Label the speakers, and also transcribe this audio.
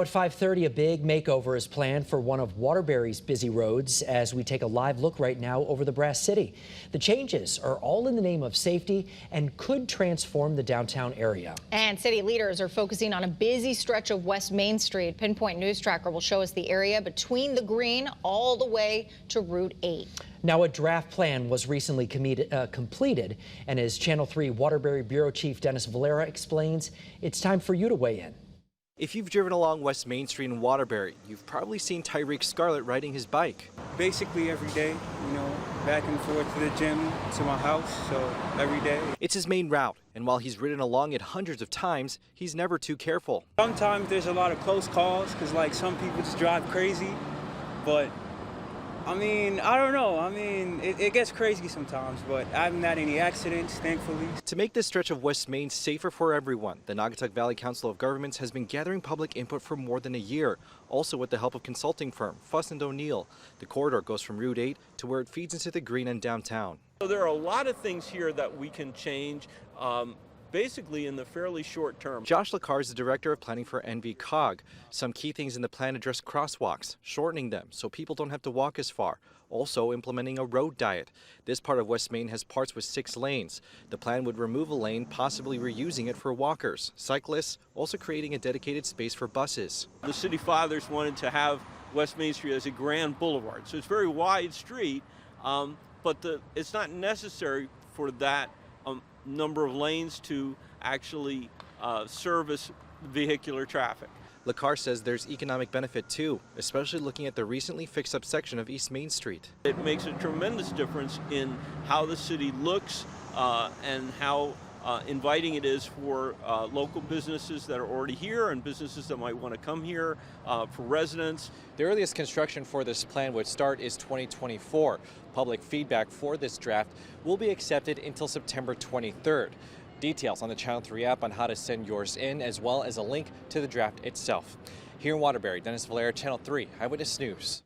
Speaker 1: At 5:30, a big makeover is planned for one of Waterbury's busy roads as we take a live look right now over the Brass City. The changes are all in the name of safety and could transform the downtown area.
Speaker 2: And city leaders are focusing on a busy stretch of West Main Street. Pinpoint News Tracker will show us the area between the Green all the way to Route 8. Now, a draft plan was recently completed, and as Channel 3 Waterbury Bureau Chief Dennis Valera explains, it's time for you to weigh in.
Speaker 3: If you've driven along West Main Street in Waterbury, you've probably seen Tyreek Scarlett riding his bike.
Speaker 4: Basically every day, back and forth to the gym, to my house, so every day.
Speaker 3: It's his main route, and while he's ridden along it hundreds of times, he's never too careful.
Speaker 4: Sometimes there's a lot of close calls, because some people just drive crazy, but I don't know. It gets crazy sometimes, but I haven't had any accidents, thankfully.
Speaker 3: To make this stretch of West Main safer for everyone, the Naugatuck Valley Council of Governments has been gathering public input for more than a year, also with the help of consulting firm Fuss & O'Neill. The corridor goes from Route 8 to where it feeds into the Green and downtown.
Speaker 5: So there are a lot of things here that we can change. Basically in the fairly short term.
Speaker 3: Josh LaCar is the director of planning for NVCOG. Some key things in the plan address crosswalks, shortening them so people don't have to walk as far. Also implementing a road diet. This part of West Main has parts with 6 lanes. The plan would remove a lane, possibly reusing it for walkers, cyclists, also creating a dedicated space for buses.
Speaker 5: The city fathers wanted to have West Main Street as a grand boulevard. So it's a very wide street, but it's not necessary for that number of lanes to actually service vehicular traffic.
Speaker 3: LaCar says there's economic benefit too, especially looking at the recently fixed up section of East Main Street.
Speaker 5: It makes a tremendous difference in how the city looks and how inviting it is for local businesses that are already here and businesses that might want to come here, for residents.
Speaker 3: The earliest construction for this plan would start is 2024. Public feedback for this draft will be accepted until September 23rd. Details on the Channel 3 app on how to send yours in, as well as a link to the draft itself. Here in Waterbury, Dennis Valera, Channel 3 Eyewitness News.